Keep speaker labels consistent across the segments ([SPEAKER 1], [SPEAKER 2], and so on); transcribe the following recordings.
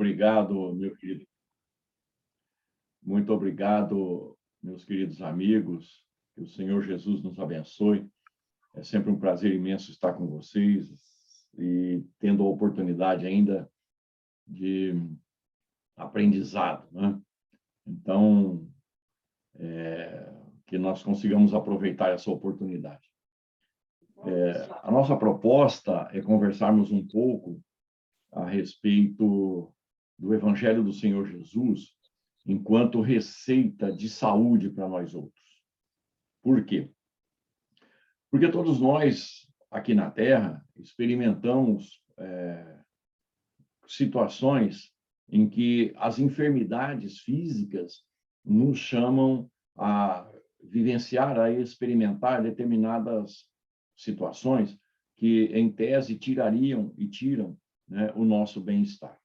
[SPEAKER 1] Obrigado, meu querido. Muito obrigado, meus queridos amigos. Que o Senhor Jesus nos abençoe. É sempre um prazer imenso estar com vocês e tendo a oportunidade ainda de aprendizado, né? Então, que nós consigamos aproveitar essa oportunidade. A nossa proposta é conversarmos um pouco a respeito do Evangelho do Senhor Jesus enquanto receita de saúde para nós outros. Por quê? Porque todos nós, aqui na Terra, experimentamos situações em que as enfermidades físicas nos chamam a vivenciar, a experimentar determinadas situações que, em tese, tirariam e tiram, né, o nosso bem-estar.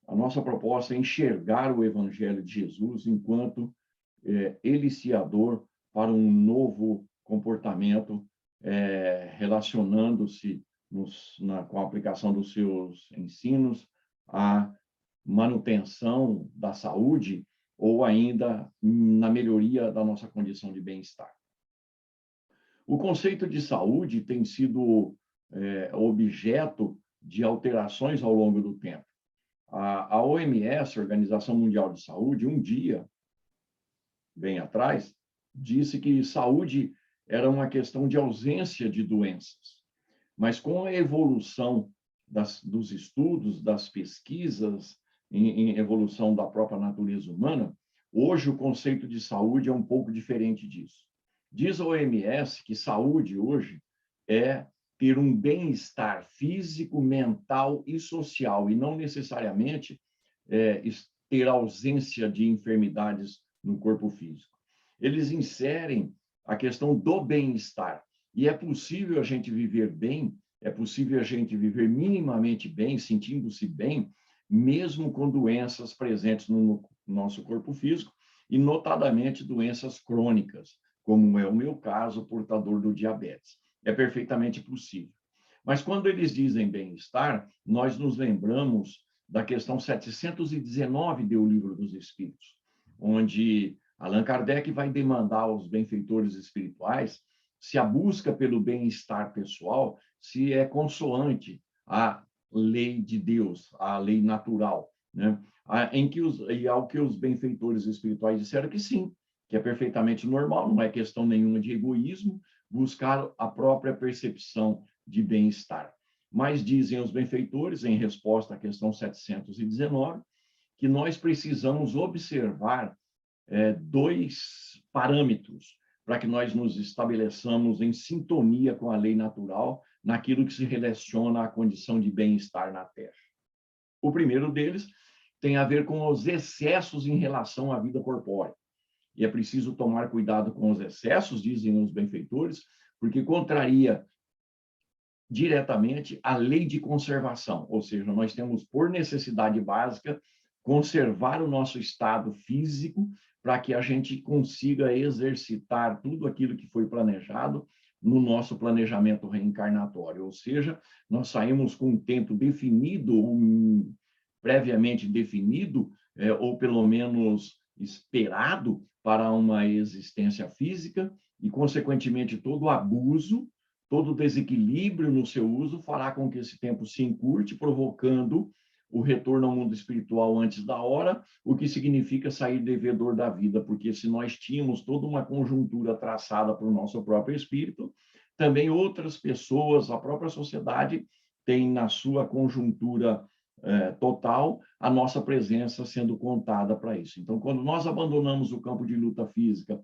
[SPEAKER 1] A nossa proposta é enxergar o Evangelho de Jesus enquanto eliciador para um novo comportamento, relacionando-se com a aplicação dos seus ensinos à manutenção da saúde ou ainda na melhoria da nossa condição de bem-estar. O conceito de saúde tem sido objeto de alterações ao longo do tempo. A OMS, Organização Mundial de Saúde, um dia, bem atrás, disse que saúde era uma questão de ausência de doenças. Mas com a evolução dos estudos, das pesquisas, em evolução da própria natureza humana, hoje o conceito de saúde é um pouco diferente disso. Diz a OMS que saúde hoje é ter um bem-estar físico, mental e social, e não necessariamente ter ausência de enfermidades no corpo físico. Eles inserem a questão do bem-estar. E é possível a gente viver bem, é possível a gente viver minimamente bem, sentindo-se bem, mesmo com doenças presentes no nosso corpo físico, e notadamente doenças crônicas, como é o meu caso, portador do diabetes. É perfeitamente possível. Mas quando eles dizem bem-estar, nós nos lembramos da questão 719 do Livro dos Espíritos, onde Allan Kardec vai demandar aos benfeitores espirituais se a busca pelo bem-estar pessoal se é consoante à lei de Deus, à lei natural, né? Ao que os benfeitores espirituais disseram que sim, que é perfeitamente normal, não é questão nenhuma de egoísmo, buscar a própria percepção de bem-estar. Mas dizem os benfeitores, em resposta à questão 719, que nós precisamos observar dois parâmetros para que nós nos estabeleçamos em sintonia com a lei natural naquilo que se relaciona à condição de bem-estar na Terra. O primeiro deles tem a ver com os excessos em relação à vida corpórea. E é preciso tomar cuidado com os excessos, dizem os benfeitores, porque contraria diretamente a lei de conservação, ou seja, nós temos, por necessidade básica, conservar o nosso estado físico para que a gente consiga exercitar tudo aquilo que foi planejado no nosso planejamento reencarnatório, ou seja, nós saímos com um tempo definido, previamente definido, ou pelo menos esperado para uma existência física, e, consequentemente, todo abuso, todo desequilíbrio no seu uso fará com que esse tempo se encurte, provocando o retorno ao mundo espiritual antes da hora, o que significa sair devedor da vida, porque se nós tínhamos toda uma conjuntura traçada para o nosso próprio espírito, também outras pessoas, a própria sociedade, tem na sua conjuntura total a nossa presença sendo contada para isso. Então, quando nós abandonamos o campo de luta física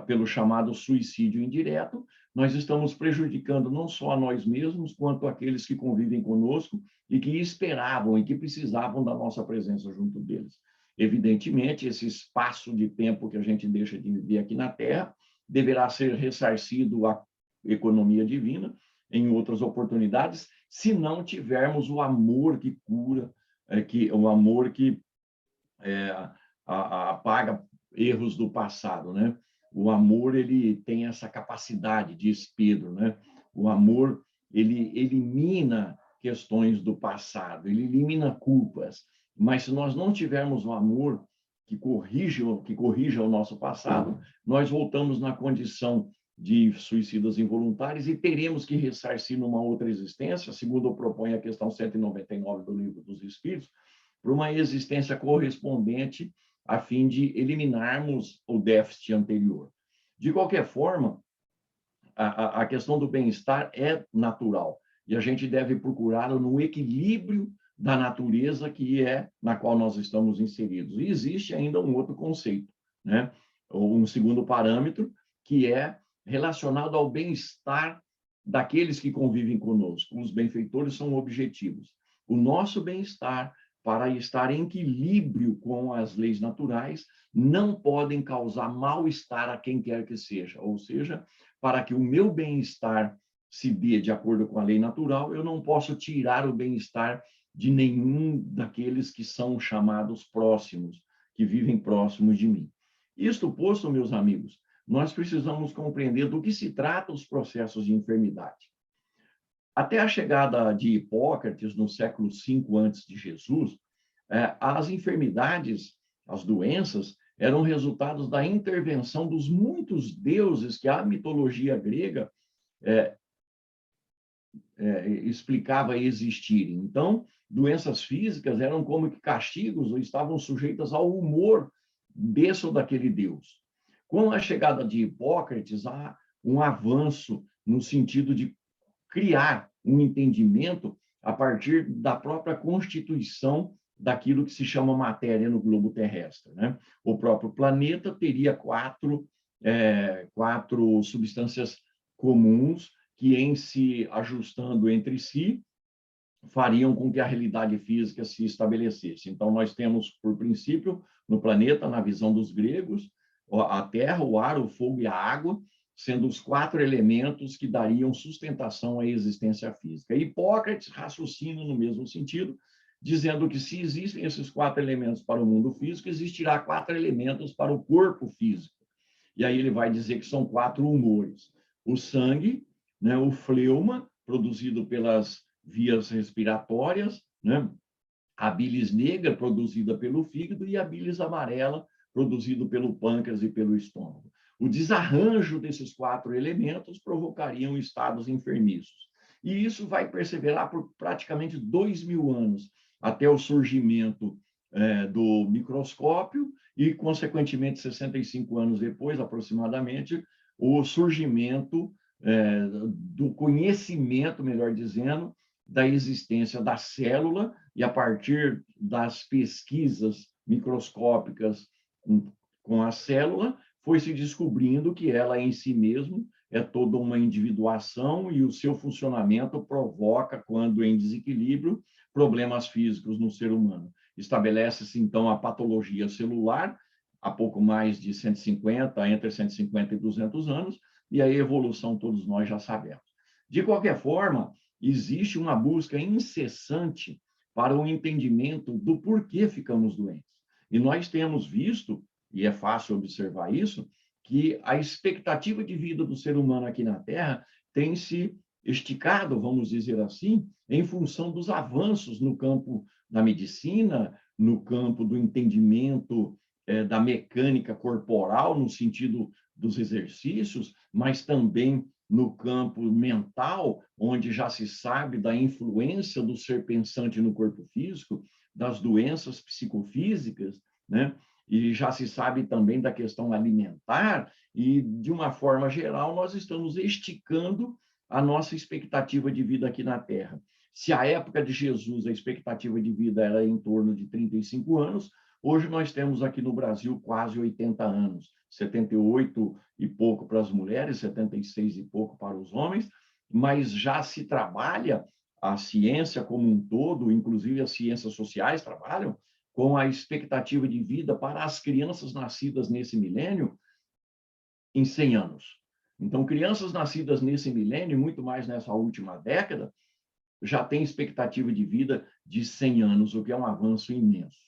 [SPEAKER 1] pelo chamado suicídio indireto, nós estamos prejudicando não só a nós mesmos, quanto aqueles que convivem conosco e que esperavam e que precisavam da nossa presença junto deles. Evidentemente, esse espaço de tempo que a gente deixa de viver aqui na Terra deverá ser ressarcido à economia divina em outras oportunidades, se não tivermos o amor que cura, o amor que apaga erros do passado, né? O amor, ele tem essa capacidade, diz Pedro, né? O amor, ele elimina questões do passado, ele elimina culpas. Mas se nós não tivermos o amor que corrija o nosso passado, nós voltamos na condição de suicidas involuntários e teremos que ressarcir numa outra existência, segundo propõe a questão 199 do Livro dos Espíritos, para uma existência correspondente a fim de eliminarmos o déficit anterior. De qualquer forma, a questão do bem-estar é natural e a gente deve procurá-lo no equilíbrio da natureza na qual nós estamos inseridos. E existe ainda um outro conceito, né? Um segundo parâmetro, que é relacionado ao bem-estar daqueles que convivem conosco. Os benfeitores são objetivos. O nosso bem-estar, para estar em equilíbrio com as leis naturais, não podem causar mal-estar a quem quer que seja. Ou seja, para que o meu bem-estar se dê de acordo com a lei natural, eu não posso tirar o bem-estar de nenhum daqueles que são chamados próximos, que vivem próximos de mim. Isto posto, meus amigos, nós precisamos compreender do que se trata os processos de enfermidade. Até a chegada de Hipócrates, no século V a.C., as enfermidades, as doenças, eram resultados da intervenção dos muitos deuses que a mitologia grega explicava existirem. Então, doenças físicas eram como que castigos ou estavam sujeitas ao humor desse ou daquele deus. Com a chegada de Hipócrates, há um avanço no sentido de criar um entendimento a partir da própria constituição daquilo que se chama matéria no globo terrestre, né? O próprio planeta teria quatro substâncias comuns que, em se ajustando entre si, fariam com que a realidade física se estabelecesse. Então, nós temos, por princípio, no planeta, na visão dos gregos, a terra, o ar, o fogo e a água, sendo os 4 elementos que dariam sustentação à existência física. Hipócrates raciocina no mesmo sentido, dizendo que se existem esses 4 elementos para o mundo físico, existirá 4 elementos para o corpo físico. E aí ele vai dizer que são 4 humores. O sangue, né, o fleuma, produzido pelas vias respiratórias, né, a bilis negra, produzida pelo fígado, e a bilis amarela, produzido pelo pâncreas e pelo estômago. O desarranjo desses 4 elementos provocariam estados enfermiços. E isso vai perseverar por praticamente 2.000 anos, até o surgimento do microscópio e, consequentemente, 65 anos depois, aproximadamente, o surgimento do conhecimento, melhor dizendo, da existência da célula, e a partir das pesquisas microscópicas com a célula, foi se descobrindo que ela em si mesma é toda uma individuação e o seu funcionamento provoca, quando em desequilíbrio, problemas físicos no ser humano. Estabelece-se, então, a patologia celular, há pouco mais de 150, entre 150 e 200 anos, e a evolução todos nós já sabemos. De qualquer forma, existe uma busca incessante para o entendimento do porquê ficamos doentes. E nós temos visto, e é fácil observar isso, que a expectativa de vida do ser humano aqui na Terra tem se esticado, vamos dizer assim, em função dos avanços no campo da medicina, no campo do entendimento da mecânica corporal, no sentido dos exercícios, mas também no campo mental, onde já se sabe da influência do ser pensante no corpo físico, das doenças psicofísicas, né? E já se sabe também da questão alimentar, e, de uma forma geral, nós estamos esticando a nossa expectativa de vida aqui na Terra. Se à época de Jesus a expectativa de vida era em torno de 35 anos, hoje nós temos aqui no Brasil quase 80 anos, 78 e pouco para as mulheres, 76 e pouco para os homens, mas já se trabalha, a ciência como um todo, inclusive as ciências sociais trabalham, com a expectativa de vida para as crianças nascidas nesse milênio em 100 anos. Então, crianças nascidas nesse milênio, muito mais nessa última década, já têm expectativa de vida de 100 anos, o que é um avanço imenso.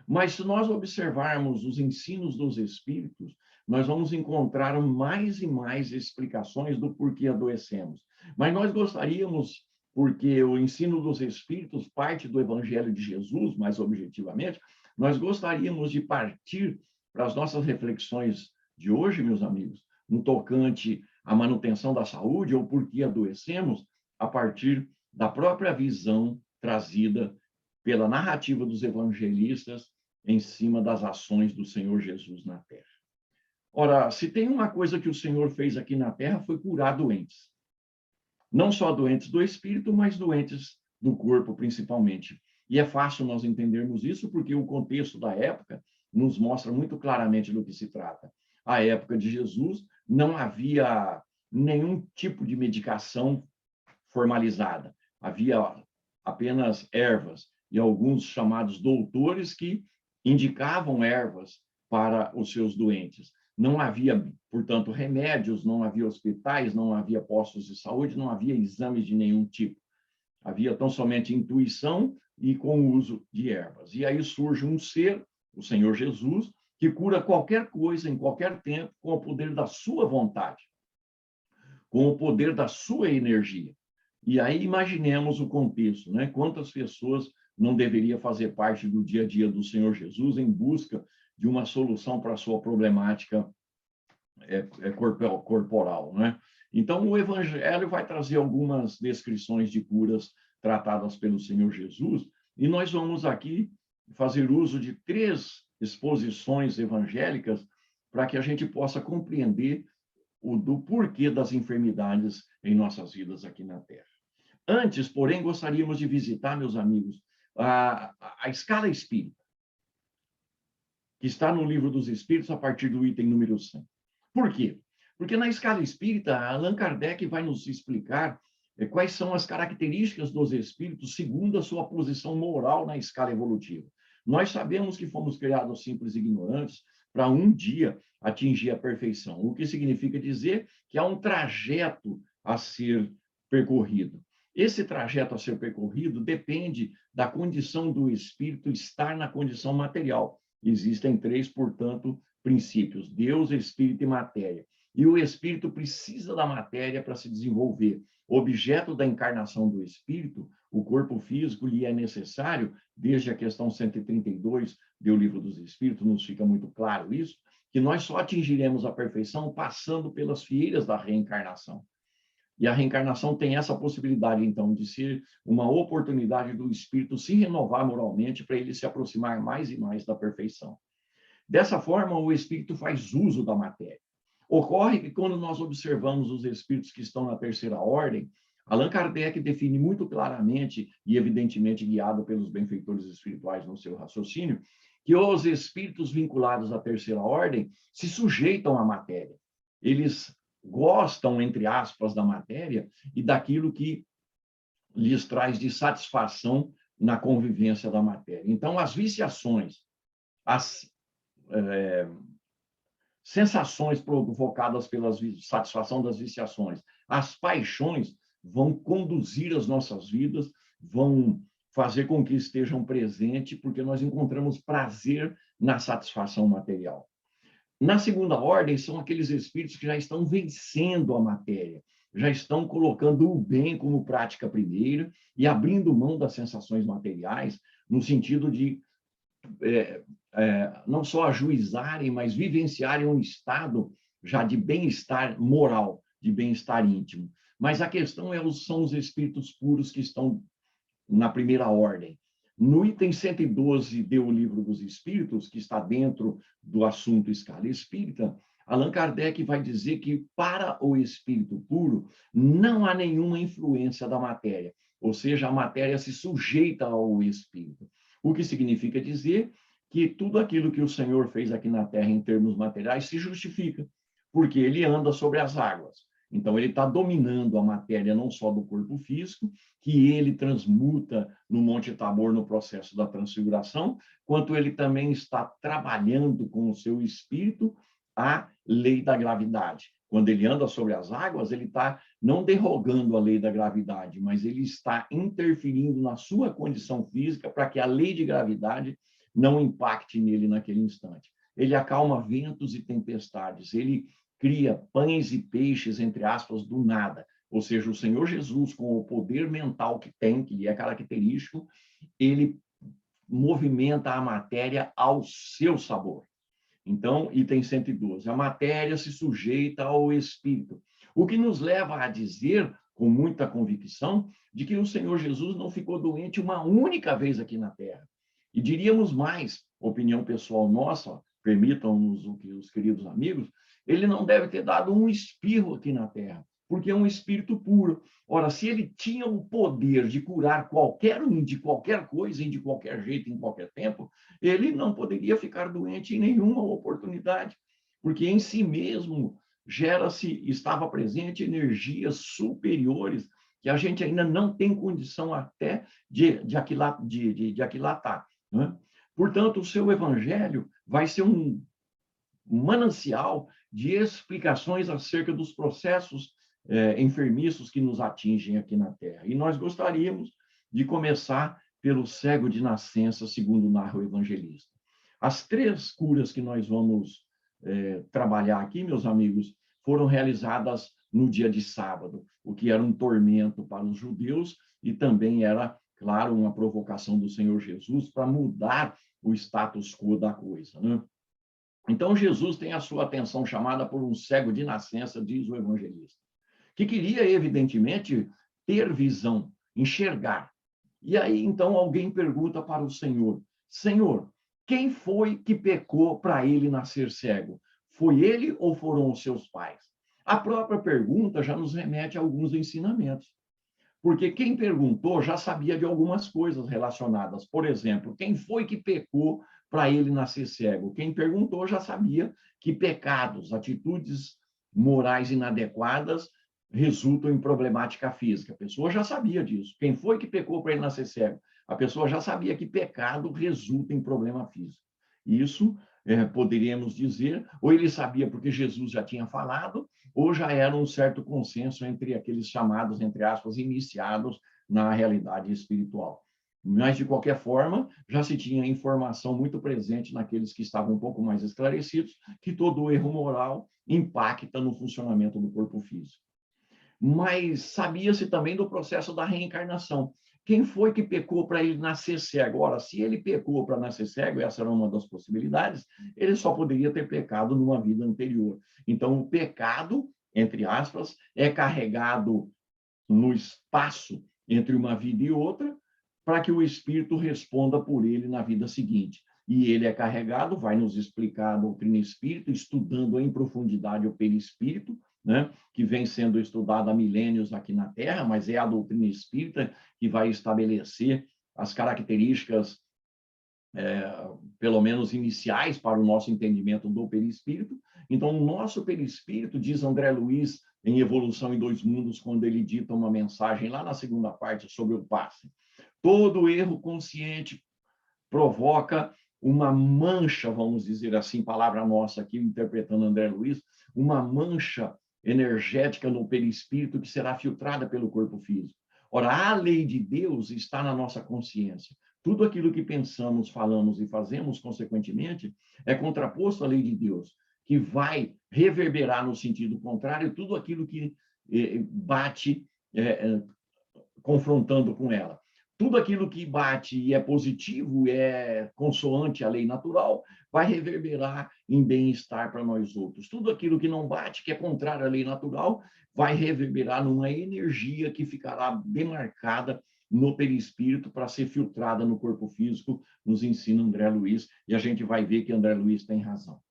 [SPEAKER 1] Mas, se nós observarmos os ensinos dos espíritos, nós vamos encontrar mais e mais explicações do porquê adoecemos. Mas nós gostaríamos porque o ensino dos Espíritos parte do Evangelho de Jesus, mais objetivamente, nós gostaríamos de partir para as nossas reflexões de hoje, meus amigos, no tocante à manutenção da saúde ou por que adoecemos, a partir da própria visão trazida pela narrativa dos evangelistas em cima das ações do Senhor Jesus na Terra. Ora, se tem uma coisa que o Senhor fez aqui na Terra foi curar doentes. Não só doentes do espírito, mas doentes do corpo, principalmente. E é fácil nós entendermos isso porque o contexto da época nos mostra muito claramente do que se trata. À época de Jesus, não havia nenhum tipo de medicação formalizada. Havia apenas ervas e alguns chamados doutores que indicavam ervas para os seus doentes. Não havia, portanto, remédios, não havia hospitais, não havia postos de saúde, não havia exames de nenhum tipo. Havia tão somente intuição e com o uso de ervas. E aí surge um ser, o Senhor Jesus, que cura qualquer coisa, em qualquer tempo, com o poder da sua vontade, com o poder da sua energia. E aí imaginemos o contexto, né? Quantas pessoas não deveriam fazer parte do dia a dia do Senhor Jesus em busca de uma solução para a sua problemática corporal, né? Então, o Evangelho vai trazer algumas descrições de curas tratadas pelo Senhor Jesus, e nós vamos aqui fazer uso de 3 exposições evangélicas para que a gente possa compreender do porquê das enfermidades em nossas vidas aqui na Terra. Antes, porém, gostaríamos de visitar, meus amigos, a escala espírita, que está no Livro dos Espíritos, a partir do item número 100. Por quê? Porque na escala espírita, Allan Kardec vai nos explicar quais são as características dos espíritos segundo a sua posição moral na escala evolutiva. Nós sabemos que fomos criados simples e ignorantes para um dia atingir a perfeição, o que significa dizer que há um trajeto a ser percorrido. Esse trajeto a ser percorrido depende da condição do espírito estar na condição material. Existem 3, portanto, princípios: Deus, espírito e matéria. E o espírito precisa da matéria para se desenvolver. Objeto da encarnação do espírito, o corpo físico lhe é necessário, desde a questão 132 do Livro dos Espíritos, nos fica muito claro isso, que nós só atingiremos a perfeição passando pelas fieiras da reencarnação. E a reencarnação tem essa possibilidade, então, de ser uma oportunidade do espírito se renovar moralmente para ele se aproximar mais e mais da perfeição. Dessa forma, o espírito faz uso da matéria. Ocorre que, quando nós observamos os espíritos que estão na terceira ordem, Allan Kardec define muito claramente, e evidentemente guiado pelos benfeitores espirituais no seu raciocínio, que os espíritos vinculados à terceira ordem se sujeitam à matéria. Eles gostam, entre aspas, da matéria e daquilo que lhes traz de satisfação na convivência da matéria. Então, as viciações, as sensações provocadas pela satisfação das viciações, as paixões vão conduzir as nossas vidas, vão fazer com que estejam presentes, porque nós encontramos prazer na satisfação material. Na segunda ordem, são aqueles espíritos que já estão vencendo a matéria, já estão colocando o bem como prática primeira e abrindo mão das sensações materiais, no sentido de não só ajuizarem, mas vivenciarem um estado já de bem-estar moral, de bem-estar íntimo. Mas a questão são os espíritos puros que estão na primeira ordem. No item 112 do Livro dos Espíritos, que está dentro do assunto escala espírita, Allan Kardec vai dizer que, para o espírito puro, não há nenhuma influência da matéria, ou seja, a matéria se sujeita ao espírito. O que significa dizer que tudo aquilo que o Senhor fez aqui na Terra em termos materiais se justifica, porque ele anda sobre as águas. Então, ele está dominando a matéria não só do corpo físico, que ele transmuta no Monte Tabor no processo da transfiguração, quanto ele também está trabalhando com o seu espírito a lei da gravidade. Quando ele anda sobre as águas, ele está não derrogando a lei da gravidade, mas ele está interferindo na sua condição física para que a lei de gravidade não impacte nele naquele instante. Ele acalma ventos e tempestades, ele cria pães e peixes, entre aspas, do nada, ou seja, o Senhor Jesus, com o poder mental que tem, que é característico, ele movimenta a matéria ao seu sabor. Então, item 112, a matéria se sujeita ao espírito, o que nos leva a dizer, com muita convicção, de que o Senhor Jesus não ficou doente uma única vez aqui na Terra. E diríamos mais, opinião pessoal nossa, permitam-nos os queridos amigos, ele não deve ter dado um espirro aqui na Terra, porque é um espírito puro. Ora, se ele tinha o poder de curar qualquer um de qualquer coisa, de qualquer jeito, em qualquer tempo, ele não poderia ficar doente em nenhuma oportunidade, porque em si mesmo estava presente energias superiores que a gente ainda não tem condição até de aquilatar. Né? Portanto, o seu evangelho vai ser um manancial de explicações acerca dos processos enfermiços que nos atingem aqui na Terra. E nós gostaríamos de começar pelo cego de nascença, segundo narra o evangelista. As 3 curas que nós vamos trabalhar aqui, meus amigos, foram realizadas no dia de sábado, o que era um tormento para os judeus e também era, claro, uma provocação do Senhor Jesus para mudar o status quo da coisa, né? Então, Jesus tem a sua atenção chamada por um cego de nascença, diz o evangelista, que queria, evidentemente, ter visão, enxergar. E aí, então, alguém pergunta para o Senhor, Senhor, quem foi que pecou para ele nascer cego? Foi ele ou foram os seus pais? A própria pergunta já nos remete a alguns ensinamentos. Porque quem perguntou já sabia de algumas coisas relacionadas. Por exemplo, quem foi que pecou para ele nascer cego? Quem perguntou já sabia que pecados, atitudes morais inadequadas resultam em problemática física. A pessoa já sabia disso. Quem foi que pecou para ele nascer cego? A pessoa já sabia que pecado resulta em problema físico. Isso poderíamos dizer, ou ele sabia porque Jesus já tinha falado, ou já era um certo consenso entre aqueles chamados, entre aspas, iniciados na realidade espiritual. Mas, de qualquer forma, já se tinha informação muito presente naqueles que estavam um pouco mais esclarecidos, que todo o erro moral impacta no funcionamento do corpo físico. Mas sabia-se também do processo da reencarnação. Quem foi que pecou para ele nascer cego? Ora, se ele pecou para nascer cego, essa era uma das possibilidades, ele só poderia ter pecado numa vida anterior. Então, o pecado, entre aspas, é carregado no espaço entre uma vida e outra, para que o espírito responda por ele na vida seguinte. E ele é carregado, vai nos explicar a doutrina espírita, estudando em profundidade o perispírito, né, que vem sendo estudado há milênios aqui na Terra, mas é a doutrina espírita que vai estabelecer as características, pelo menos iniciais, para o nosso entendimento do perispírito. Então, o nosso perispírito, diz André Luiz, em Evolução em Dois Mundos, quando ele dita uma mensagem lá na segunda parte sobre o passe, todo erro consciente provoca uma mancha, vamos dizer assim, palavra nossa aqui, interpretando André Luiz, uma mancha energética no perispírito que será filtrada pelo corpo físico. Ora, a lei de Deus está na nossa consciência. Tudo aquilo que pensamos, falamos e fazemos, consequentemente, é contraposto à lei de Deus, que vai reverberar no sentido contrário tudo aquilo que bate confrontando com ela. Tudo aquilo que bate e é positivo, é consoante à lei natural, vai reverberar em bem-estar para nós outros. Tudo aquilo que não bate, que é contrário à lei natural, vai reverberar numa energia que ficará demarcada no perispírito para ser filtrada no corpo físico, nos ensina André Luiz, e a gente vai ver que André Luiz tem razão.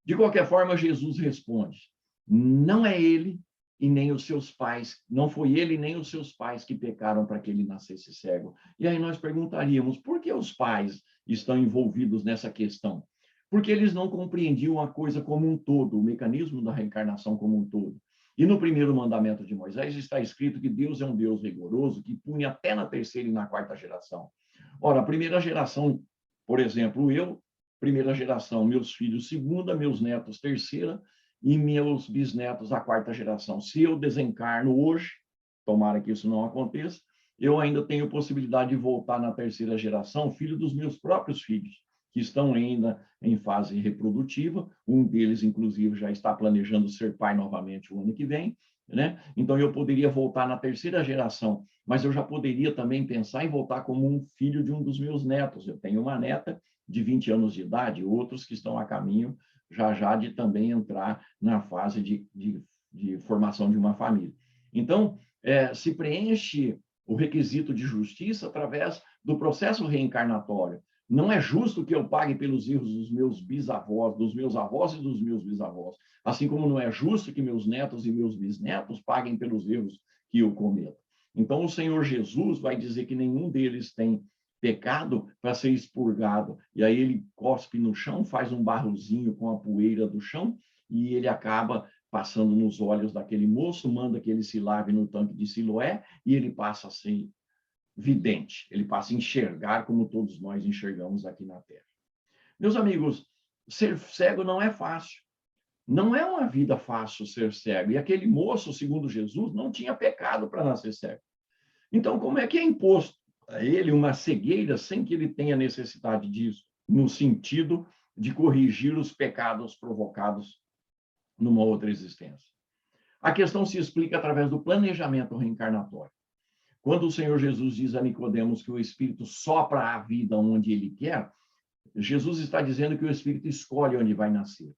[SPEAKER 1] De qualquer forma, Jesus responde, não é ele e nem os seus pais, não foi ele nem os seus pais que pecaram para que ele nascesse cego. E aí nós perguntaríamos, por que os pais estão envolvidos nessa questão? Porque eles não compreendiam a coisa como um todo, o mecanismo da reencarnação como um todo. E no primeiro mandamento de Moisés está escrito que Deus é um Deus rigoroso, que pune até na terceira e na quarta geração. Ora, a primeira geração, por exemplo, eu, primeira geração, meus filhos, segunda, meus netos, terceira, e meus bisnetos, a quarta geração. Se eu desencarno hoje, tomara que isso não aconteça, eu ainda tenho possibilidade de voltar na terceira geração, filho dos meus próprios filhos, que estão ainda em fase reprodutiva. Um deles, inclusive, já está planejando ser pai novamente o ano que vem, né? Então, eu poderia voltar na terceira geração, mas eu já poderia também pensar em voltar como um filho de um dos meus netos. Eu tenho uma neta de 20 anos de idade, outros que estão a caminho já de também entrar na fase de formação de uma família. Então, se preenche o requisito de justiça através do processo reencarnatório. Não é justo que eu pague pelos erros dos meus bisavós, dos meus avós e dos meus bisavós, assim como não é justo que meus netos e meus bisnetos paguem pelos erros que eu cometo. Então, o Senhor Jesus vai dizer que nenhum deles tem pecado para ser expurgado. E aí ele cospe no chão, faz um barrozinho com a poeira do chão e ele acaba passando nos olhos daquele moço, manda que ele se lave no tanque de Siloé e ele passa a ser vidente, ele passa a enxergar como todos nós enxergamos aqui na Terra. Meus amigos, ser cego não é fácil. Não é uma vida fácil ser cego. E aquele moço, segundo Jesus, não tinha pecado para nascer cego. Então, como é que é imposto a ele uma cegueira sem que ele tenha necessidade disso, no sentido de corrigir os pecados provocados numa outra existência? A questão se explica através do planejamento reencarnatório. Quando o Senhor Jesus diz a Nicodemos que o Espírito sopra a vida onde ele quer, Jesus está dizendo que o Espírito escolhe onde vai nascer.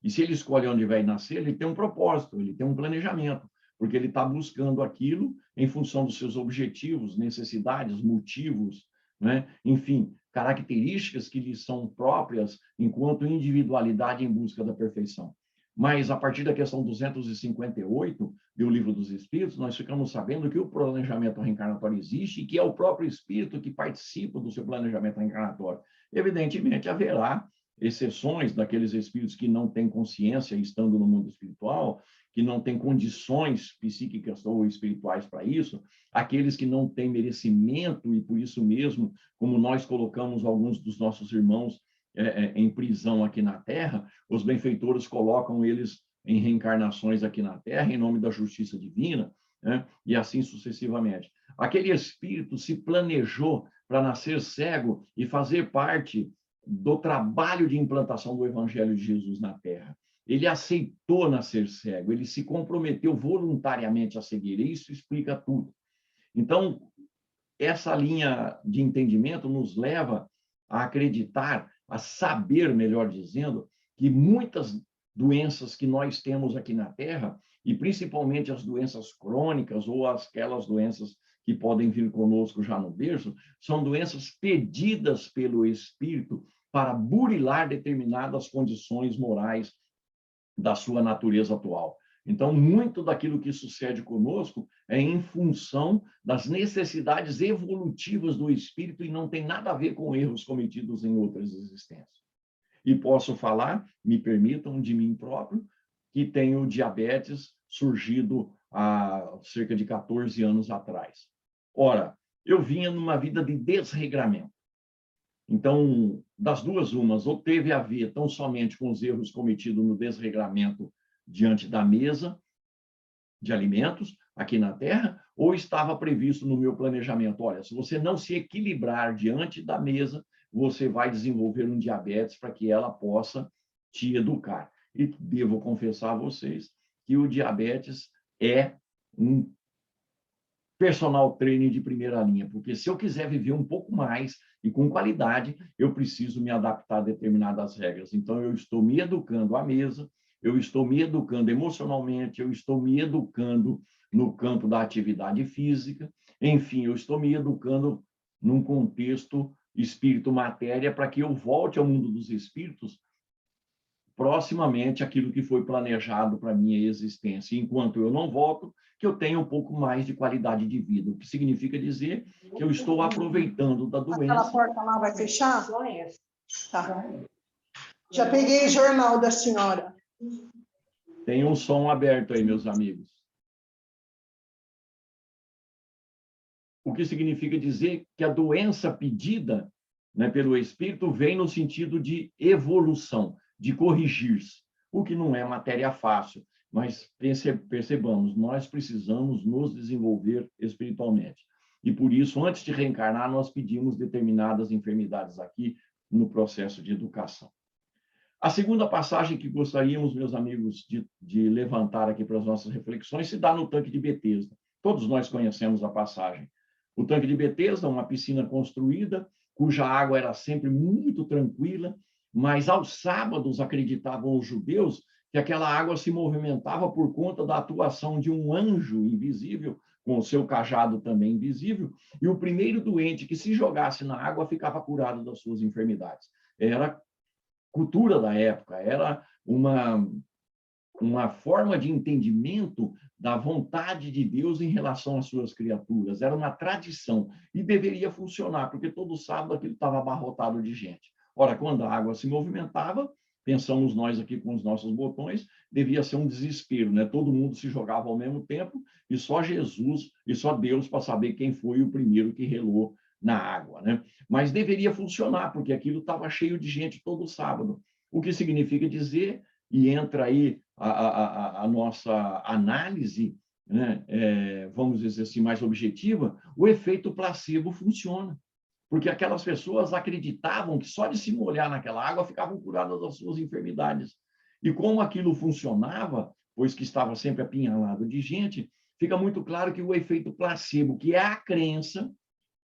[SPEAKER 1] E se ele escolhe onde vai nascer, ele tem um propósito, ele tem um planejamento, porque ele está buscando aquilo em função dos seus objetivos, necessidades, motivos, né? Enfim, características que lhe são próprias enquanto individualidade em busca da perfeição. Mas, a partir da questão 258 do Livro dos Espíritos, nós ficamos sabendo que o planejamento reencarnatório existe e que é o próprio Espírito que participa do seu planejamento reencarnatório. Evidentemente, haverá exceções daqueles espíritos que não têm consciência estando no mundo espiritual, que não têm condições psíquicas ou espirituais para isso, aqueles que não têm merecimento e por isso mesmo, como nós colocamos alguns dos nossos irmãos em prisão aqui na Terra, os benfeitores colocam eles em reencarnações aqui na Terra em nome da justiça divina, né? E assim sucessivamente. Aquele espírito se planejou para nascer cego e fazer parte do trabalho de implantação do Evangelho de Jesus na Terra. Ele aceitou nascer cego, ele se comprometeu voluntariamente a seguir, e isso explica tudo. Então, essa linha de entendimento nos leva a acreditar, a saber, melhor dizendo, que muitas doenças que nós temos aqui na Terra, e principalmente as doenças crônicas ou aquelas doenças que podem vir conosco já no berço, são doenças pedidas pelo Espírito para burilar determinadas condições morais da sua natureza atual. Então, muito daquilo que sucede conosco é em função das necessidades evolutivas do espírito e não tem nada a ver com erros cometidos em outras existências. E posso falar, me permitam, de mim próprio, que tenho diabetes surgido há cerca de 14 anos atrás. Ora, eu vinha numa vida de desregramento. Então, das duas umas, ou teve a ver tão somente com os erros cometidos no desregramento diante da mesa de alimentos aqui na Terra, ou estava previsto no meu planejamento, olha, se você não se equilibrar diante da mesa, você vai desenvolver um diabetes para que ela possa te educar. E devo confessar a vocês que o diabetes é um personal trainer de primeira linha, porque se eu quiser viver um pouco mais e com qualidade, eu preciso me adaptar a determinadas regras. Então, eu estou me educando à mesa, eu estou me educando emocionalmente, eu estou me educando no campo da atividade física, enfim, eu estou me educando num contexto espírito-matéria para que eu volte ao mundo dos espíritos proximamente aquilo que foi planejado para a minha existência. Enquanto eu não volto, que eu tenho um pouco mais de qualidade de vida, o que significa dizer que eu estou aproveitando da doença.
[SPEAKER 2] Aquela porta lá vai fechar? Tá. Já peguei o jornal da senhora.
[SPEAKER 1] Tem um som aberto aí, meus amigos. O que significa dizer que a doença pedida, né, pelo Espírito vem no sentido de evolução, de corrigir-se, o que não é matéria fácil, mas percebamos, nós precisamos nos desenvolver espiritualmente. E por isso, antes de reencarnar, nós pedimos determinadas enfermidades aqui no processo de educação. A segunda passagem que gostaríamos, meus amigos, de levantar aqui para as nossas reflexões se dá no tanque de Betesda. Todos nós conhecemos a passagem. O tanque de Betesda, uma piscina construída, cuja água era sempre muito tranquila, mas aos sábados acreditavam os judeus que aquela água se movimentava por conta da atuação de um anjo invisível, com o seu cajado também invisível, e o primeiro doente que se jogasse na água ficava curado das suas enfermidades. Era cultura da época, era uma forma de entendimento da vontade de Deus em relação às suas criaturas. Era uma tradição e deveria funcionar, porque todo sábado aquilo estava abarrotado de gente. Ora, quando a água se movimentava, pensamos nós aqui com os nossos botões, devia ser um desespero, né? Todo mundo se jogava ao mesmo tempo e só Jesus e só Deus para saber quem foi o primeiro que relou na água, né? Mas deveria funcionar, porque aquilo estava cheio de gente todo sábado. O que significa dizer, e entra aí a nossa análise, né? Vamos dizer assim, mais objetiva, o efeito placebo funciona. Porque aquelas pessoas acreditavam que só de se molhar naquela água ficavam curadas das suas enfermidades. E como aquilo funcionava, pois que estava sempre apinhalado de gente, fica muito claro que o efeito placebo, que é a crença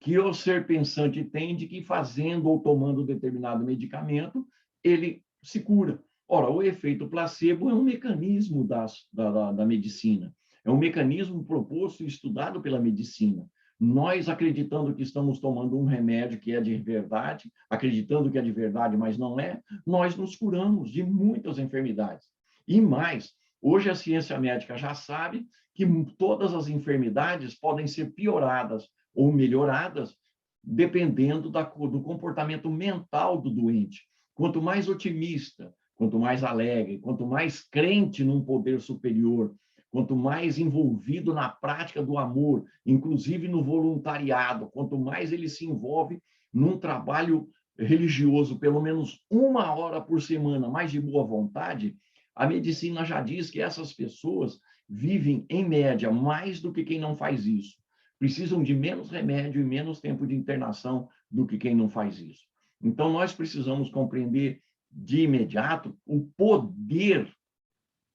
[SPEAKER 1] que o ser pensante tem de que fazendo ou tomando determinado medicamento, ele se cura. Ora, o efeito placebo é um mecanismo da medicina, é um mecanismo proposto e estudado pela medicina. Nós, acreditando que estamos tomando um remédio que é de verdade, acreditando que é de verdade, mas não é, nós nos curamos de muitas enfermidades. E mais, hoje a ciência médica já sabe que todas as enfermidades podem ser pioradas ou melhoradas, dependendo do comportamento mental do doente. Quanto mais otimista, quanto mais alegre, quanto mais crente num poder superior, quanto mais envolvido na prática do amor, inclusive no voluntariado, quanto mais ele se envolve num trabalho religioso, pelo menos 1 hora por semana, mais de boa vontade, a medicina já diz que essas pessoas vivem, em média, mais do que quem não faz isso. Precisam de menos remédio e menos tempo de internação do que quem não faz isso. Então, nós precisamos compreender de imediato o poder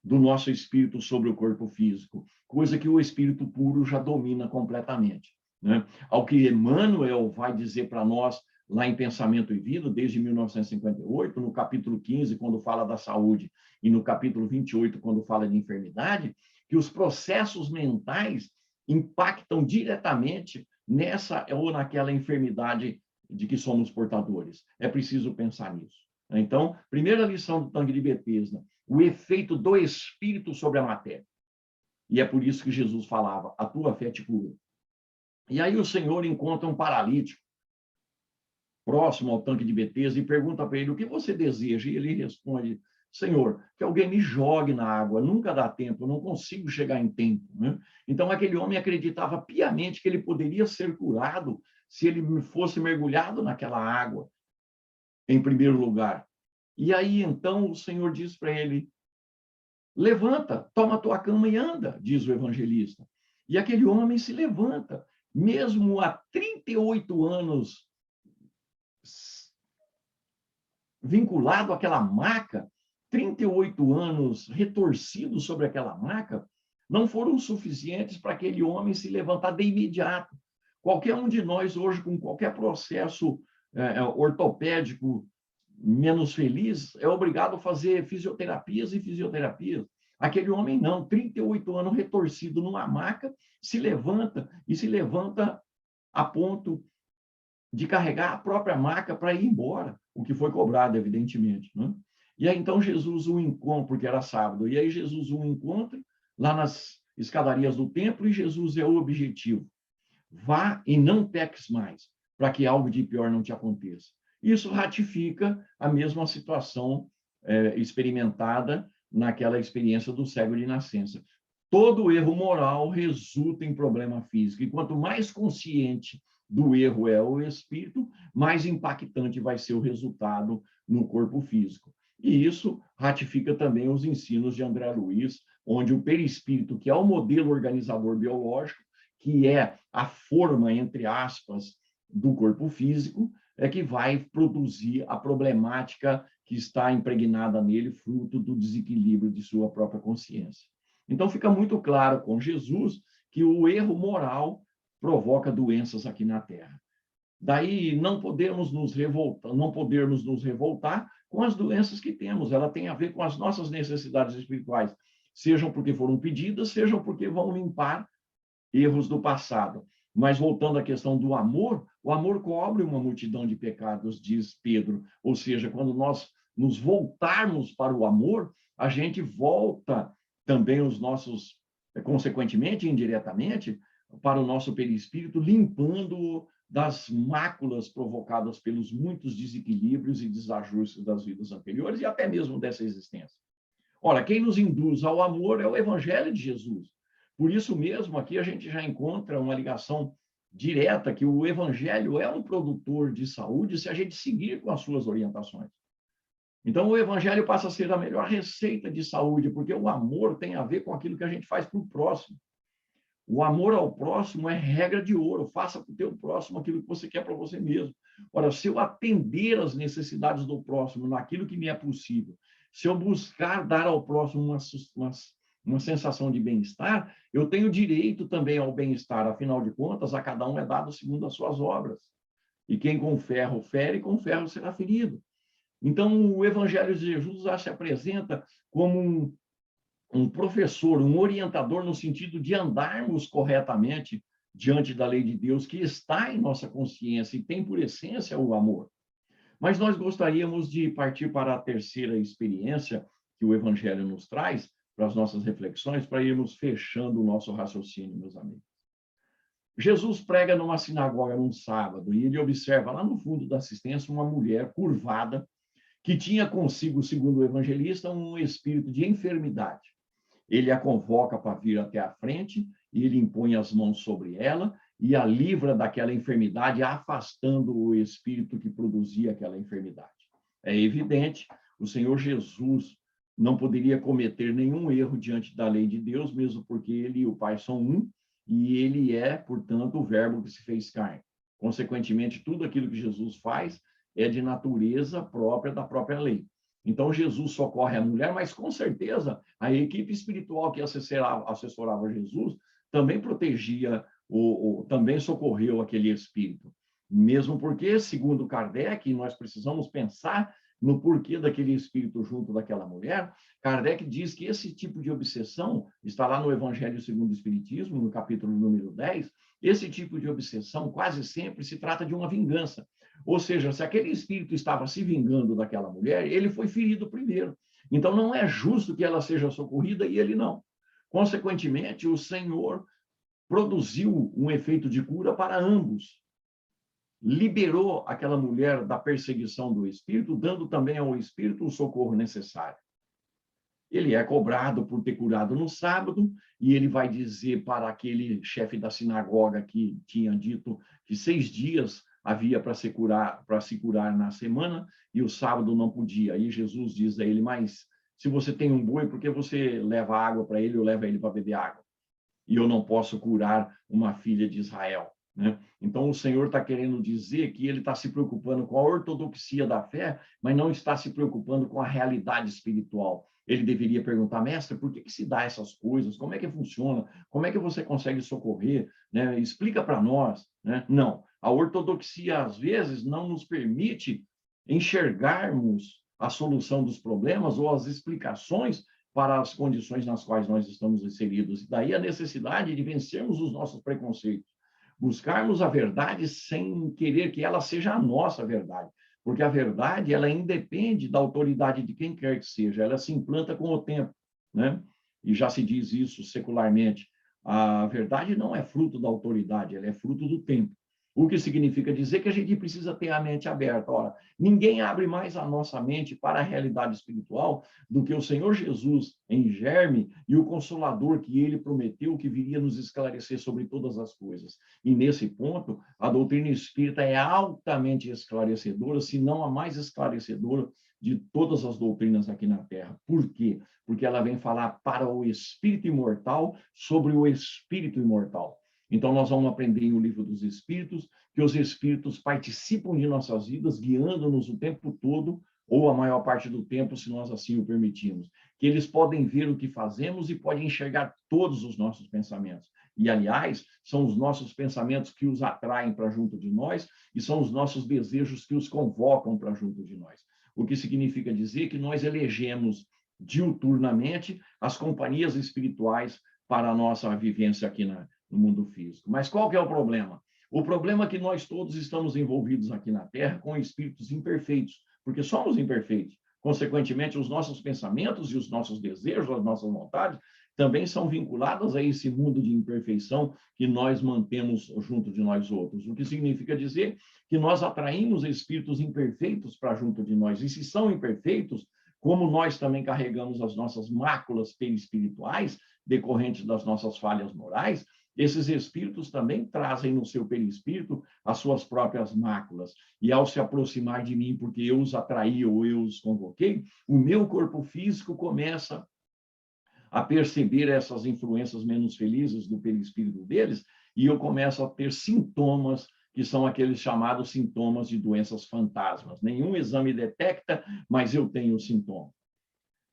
[SPEAKER 1] do nosso espírito sobre o corpo físico, coisa que o espírito puro já domina completamente, né? Ao que Emmanuel vai dizer para nós lá em Pensamento e Vida, desde 1958, no capítulo 15, quando fala da saúde, e no capítulo 28, quando fala de enfermidade, que os processos mentais impactam diretamente nessa ou naquela enfermidade de que somos portadores. É preciso pensar nisso. Então, primeira lição do tanque de Betesda, o efeito do espírito sobre a matéria. E é por isso que Jesus falava, a tua fé te cura. E aí o Senhor encontra um paralítico próximo ao tanque de Betesda e pergunta para ele, o que você deseja? E ele responde, Senhor, que alguém me jogue na água, nunca dá tempo, eu não consigo chegar em tempo, né? Então, aquele homem acreditava piamente que ele poderia ser curado se ele fosse mergulhado naquela água, em primeiro lugar. E aí, então, o Senhor diz para ele, levanta, toma a tua cama e anda, diz o evangelista. E aquele homem se levanta, mesmo há 38 anos vinculado àquela maca, 38 anos retorcido sobre aquela maca, não foram suficientes para aquele homem se levantar de imediato. Qualquer um de nós hoje, com qualquer processo ortopédico menos feliz, é obrigado a fazer fisioterapias e fisioterapias. Aquele homem não, 38 anos retorcido numa maca, se levanta e se levanta a ponto de carregar a própria maca para ir embora, o que foi cobrado, evidentemente, né? E aí, então, Jesus o encontra, porque era sábado, e aí Jesus o encontra lá nas escadarias do templo, e Jesus é o objetivo. Vá e não peques mais, para que algo de pior não te aconteça. Isso ratifica a mesma situação experimentada naquela experiência do cego de nascença. Todo erro moral resulta em problema físico, e quanto mais consciente do erro é o espírito, mais impactante vai ser o resultado no corpo físico. E isso ratifica também os ensinos de André Luiz, onde o perispírito, que é o modelo organizador biológico, que é a forma, entre aspas, do corpo físico, é que vai produzir a problemática que está impregnada nele, fruto do desequilíbrio de sua própria consciência. Então, fica muito claro com Jesus que o erro moral provoca doenças aqui na Terra. Daí não podermos nos revoltar com as doenças que temos. Ela tem a ver com as nossas necessidades espirituais, sejam porque foram pedidas, sejam porque vão limpar erros do passado. Mas voltando à questão do amor, o amor cobre uma multidão de pecados, diz Pedro. Ou seja, quando nós nos voltarmos para o amor, a gente volta também os nossos, consequentemente, indiretamente, para o nosso perispírito, limpando-o das máculas provocadas pelos muitos desequilíbrios e desajustes das vidas anteriores e até mesmo dessa existência. Ora, quem nos induz ao amor é o Evangelho de Jesus. Por isso mesmo, aqui a gente já encontra uma ligação direta que o Evangelho é um produtor de saúde se a gente seguir com as suas orientações. Então, o Evangelho passa a ser a melhor receita de saúde, porque o amor tem a ver com aquilo que a gente faz para o próximo. O amor ao próximo é regra de ouro. Faça para o teu próximo aquilo que você quer para você mesmo. Ora, se eu atender às necessidades do próximo naquilo que me é possível, se eu buscar dar ao próximo uma sensação de bem-estar, eu tenho direito também ao bem-estar. Afinal de contas, a cada um é dado segundo as suas obras. E quem com ferro fere, com ferro será ferido. Então, o Evangelho de Jesus já se apresenta como um professor, um orientador no sentido de andarmos corretamente diante da lei de Deus que está em nossa consciência e tem por essência o amor. Mas nós gostaríamos de partir para a terceira experiência que o Evangelho nos traz, para as nossas reflexões, para irmos fechando o nosso raciocínio, meus amigos. Jesus prega numa sinagoga num sábado e ele observa lá no fundo da assistência uma mulher curvada que tinha consigo, segundo o evangelista, um espírito de enfermidade. Ele a convoca para vir até a frente e ele impõe as mãos sobre ela e a livra daquela enfermidade, afastando o espírito que produzia aquela enfermidade. É evidente, o Senhor Jesus não poderia cometer nenhum erro diante da lei de Deus, mesmo porque ele e o Pai são um, e ele é, portanto, o Verbo que se fez carne. Consequentemente, tudo aquilo que Jesus faz é de natureza própria da própria lei. Então, Jesus socorre a mulher, mas, com certeza, a equipe espiritual que assessorava Jesus também protegia, também socorreu aquele espírito. Mesmo porque, segundo Kardec, nós precisamos pensar no porquê daquele espírito junto daquela mulher. Kardec diz que esse tipo de obsessão, está lá no Evangelho segundo o Espiritismo, no capítulo número 10, esse tipo de obsessão quase sempre se trata de uma vingança. Ou seja, se aquele espírito estava se vingando daquela mulher, ele foi ferido primeiro. Então, não é justo que ela seja socorrida e ele não. Consequentemente, o Senhor produziu um efeito de cura para ambos. Liberou aquela mulher da perseguição do espírito, dando também ao espírito o socorro necessário. Ele é cobrado por ter curado no sábado, e ele vai dizer para aquele chefe da sinagoga que tinha dito que 6 dias havia para se curar na semana, e o sábado não podia. Aí Jesus diz a ele, mas se você tem um boi, por que você leva água para ele ou leva ele para beber água? E eu não posso curar uma filha de Israel. Né? Então, o Senhor está querendo dizer que ele está se preocupando com a ortodoxia da fé, mas não está se preocupando com a realidade espiritual. Ele deveria perguntar, mestre, por que se dá essas coisas? Como é que funciona? Como é que você consegue socorrer? Né? Explica para nós. Né? Não, a ortodoxia, às vezes, não nos permite enxergarmos a solução dos problemas ou as explicações para as condições nas quais nós estamos inseridos. E daí a necessidade de vencermos os nossos preconceitos, buscarmos a verdade sem querer que ela seja a nossa verdade, porque a verdade, ela independe da autoridade de quem quer que seja, ela se implanta com o tempo, né? E já se diz isso secularmente, a verdade não é fruto da autoridade, ela é fruto do tempo. O que significa dizer que a gente precisa ter a mente aberta. Ora, ninguém abre mais a nossa mente para a realidade espiritual do que o Senhor Jesus em germe e o Consolador que ele prometeu que viria nos esclarecer sobre todas as coisas. E nesse ponto, a doutrina espírita é altamente esclarecedora, se não a mais esclarecedora de todas as doutrinas aqui na Terra. Por quê? Porque ela vem falar para o espírito imortal sobre o espírito imortal. Então, nós vamos aprender em O Livro dos Espíritos que os espíritos participam de nossas vidas, guiando-nos o tempo todo, ou a maior parte do tempo, se nós assim o permitirmos. Que eles podem ver o que fazemos e podem enxergar todos os nossos pensamentos. E, aliás, são os nossos pensamentos que os atraem para junto de nós e são os nossos desejos que os convocam para junto de nós. O que significa dizer que nós elegemos diuturnamente as companhias espirituais para a nossa vivência aqui no mundo físico. Mas qual que é o problema? O problema é que nós todos estamos envolvidos aqui na Terra com espíritos imperfeitos, porque somos imperfeitos. Consequentemente, os nossos pensamentos e os nossos desejos, as nossas vontades, também são vinculadas a esse mundo de imperfeição que nós mantemos junto de nós outros. O que significa dizer que nós atraímos espíritos imperfeitos para junto de nós. E se são imperfeitos, como nós também carregamos as nossas máculas perispirituais, decorrentes das nossas falhas morais, esses espíritos também trazem no seu perispírito as suas próprias máculas. E ao se aproximar de mim, porque eu os atraí ou eu os convoquei, o meu corpo físico começa a perceber essas influências menos felizes do perispírito deles, e eu começo a ter sintomas que são aqueles chamados sintomas de doenças fantasmas. Nenhum exame detecta, mas eu tenho sintoma.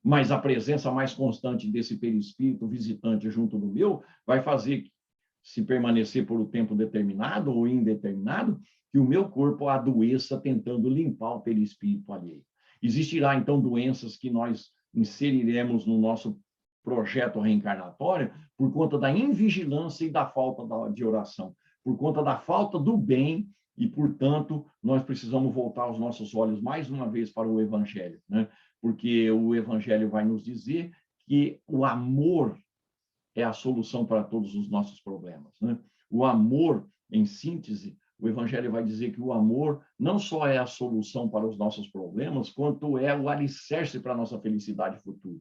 [SPEAKER 1] Mas a presença mais constante desse perispírito visitante junto do meu vai fazer, se permanecer por um tempo determinado ou indeterminado, que o meu corpo adoeça tentando limpar o perispírito alheio. Existirá, então, doenças que nós inseriremos no nosso projeto reencarnatório por conta da invigilância e da falta de oração, por conta da falta do bem e, portanto, nós precisamos voltar os nossos olhos mais uma vez para o Evangelho, né? Porque o Evangelho vai nos dizer que o amor é a solução para todos os nossos problemas, né? O amor, em síntese, o Evangelho vai dizer que o amor não só é a solução para os nossos problemas, quanto é o alicerce para a nossa felicidade futura.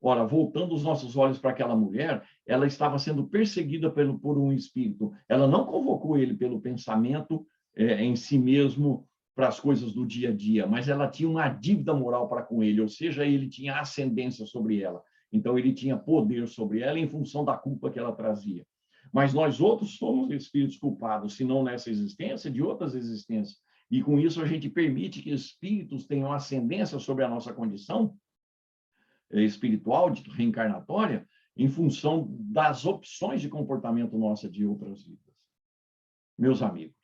[SPEAKER 1] Ora, voltando os nossos olhos para aquela mulher, ela estava sendo perseguida por um espírito. Ela não convocou ele pelo pensamento em si mesmo para as coisas do dia a dia, mas ela tinha uma dívida moral para com ele, ou seja, ele tinha ascendência sobre ela. Então, ele tinha poder sobre ela em função da culpa que ela trazia. Mas nós outros somos espíritos culpados, se não nessa existência, de outras existências. E com isso a gente permite que espíritos tenham ascendência sobre a nossa condição espiritual, reencarnatória, em função das opções de comportamento nossa de outras vidas. Meus amigos,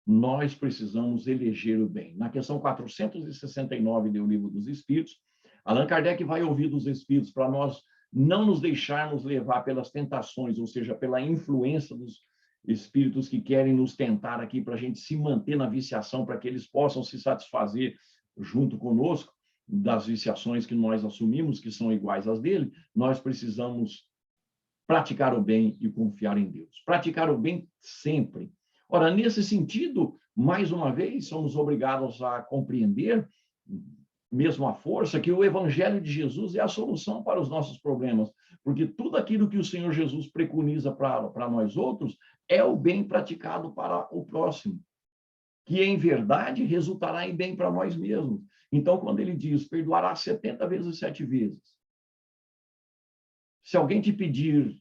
[SPEAKER 1] nós precisamos eleger o bem. Na questão 469 do Livro dos Espíritos, Allan Kardec vai ouvir dos espíritos para nós não nos deixarmos levar pelas tentações, ou seja, pela influência dos espíritos que querem nos tentar aqui para a gente se manter na viciação, para que eles possam se satisfazer junto conosco das viciações que nós assumimos, que são iguais às dele. Nós precisamos praticar o bem e confiar em Deus. Praticar o bem sempre. Ora, nesse sentido, mais uma vez, somos obrigados a compreender, mesmo à força, que o Evangelho de Jesus é a solução para os nossos problemas, porque tudo aquilo que o Senhor Jesus preconiza para nós outros é o bem praticado para o próximo, que em verdade resultará em bem para nós mesmos. Então, quando ele diz, perdoará 70 vezes 7 vezes. Se alguém te pedir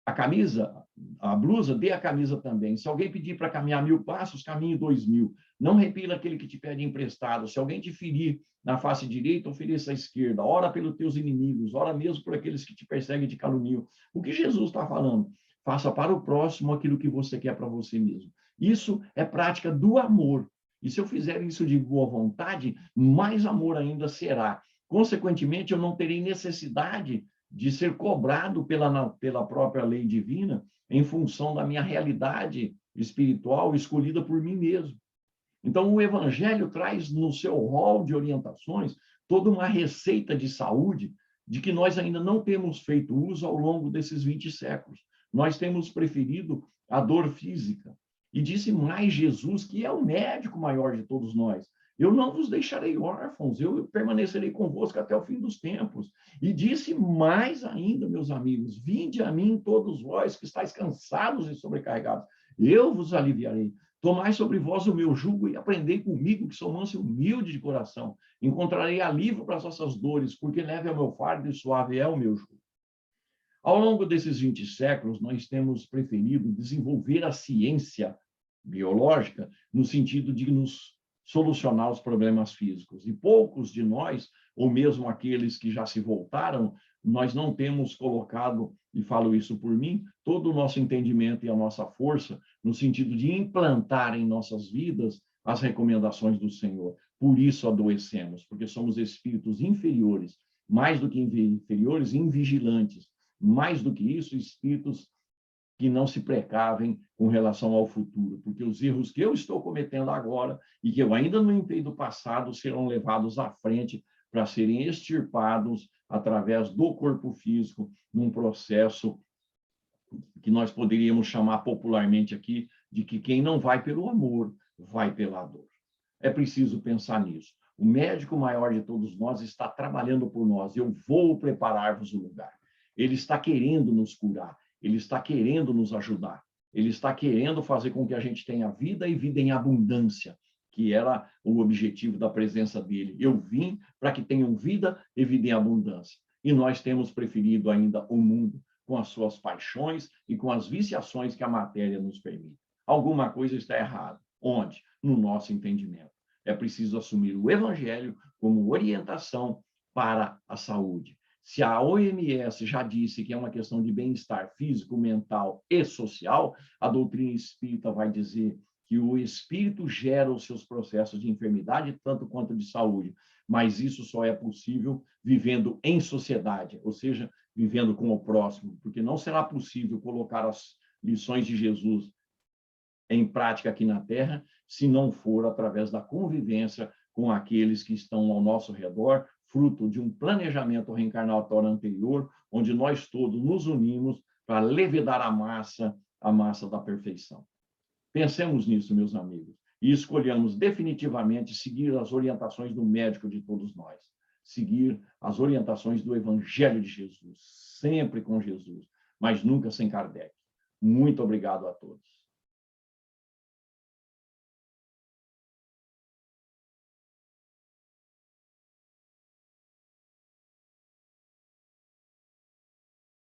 [SPEAKER 1] a camisa, a blusa, dê a camisa também. Se alguém pedir para caminhar 1000 passos, caminhe 2000. Não repila aquele que te pede emprestado. Se alguém te ferir na face direita, ofereça à esquerda. Ora pelos teus inimigos, ora mesmo por aqueles que te perseguem e te caluniam. O que Jesus está falando? Faça para o próximo aquilo que você quer para você mesmo. Isso é prática do amor. E se eu fizer isso de boa vontade, mais amor ainda será. Consequentemente, eu não terei necessidade de ser cobrado pela própria lei divina em função da minha realidade espiritual escolhida por mim mesmo. Então, o Evangelho traz no seu rol de orientações toda uma receita de saúde de que nós ainda não temos feito uso ao longo desses 20 séculos. Nós temos preferido a dor física. E disse mais Jesus, que é o médico maior de todos nós: eu não vos deixarei órfãos, eu permanecerei convosco até o fim dos tempos. E disse mais ainda, meus amigos: vinde a mim todos vós que estáis cansados e sobrecarregados, eu vos aliviarei. Tomai sobre vós o meu jugo e aprendei comigo, que sou manso e humilde de coração. Encontrarei alívio para as vossas dores, porque leve é o meu fardo e suave é o meu jugo. Ao longo desses 20 séculos, nós temos preferido desenvolver a ciência biológica, no sentido de nos solucionar os problemas físicos. E poucos de nós, ou mesmo aqueles que já se voltaram, nós não temos colocado, e falo isso por mim, todo o nosso entendimento e a nossa força no sentido de implantar em nossas vidas as recomendações do Senhor. Por isso adoecemos, porque somos espíritos inferiores, mais do que inferiores, invigilantes. Mais do que isso, espíritos que não se precavem com relação ao futuro, porque os erros que eu estou cometendo agora e que eu ainda não limpei do passado serão levados à frente para serem extirpados através do corpo físico, num processo que nós poderíamos chamar popularmente aqui de que quem não vai pelo amor, vai pela dor. É preciso pensar nisso. O médico maior de todos nós está trabalhando por nós. Eu vou preparar-vos o lugar. Ele está querendo nos curar. Ele está querendo nos ajudar. Ele está querendo fazer com que a gente tenha vida e vida em abundância, que era o objetivo da presença dele. Eu vim para que tenham vida e vida em abundância. E nós temos preferido ainda o mundo, com as suas paixões e com as viciações que a matéria nos permite. Alguma coisa está errada. Onde? No nosso entendimento. É preciso assumir o Evangelho como orientação para a saúde. Se a OMS já disse que é uma questão de bem-estar físico, mental e social, a doutrina espírita vai dizer que o espírito gera os seus processos de enfermidade, tanto quanto de saúde, mas isso só é possível vivendo em sociedade, ou seja, vivendo com o próximo, porque não será possível colocar as lições de Jesus em prática aqui na Terra, se não for através da convivência com aqueles que estão ao nosso redor, fruto de um planejamento reencarnatório anterior, onde nós todos nos unimos para levedar a massa da perfeição. Pensemos nisso, meus amigos, e escolhamos definitivamente seguir as orientações do médico de todos nós, seguir as orientações do Evangelho de Jesus, sempre com Jesus, mas nunca sem Kardec. Muito obrigado a todos.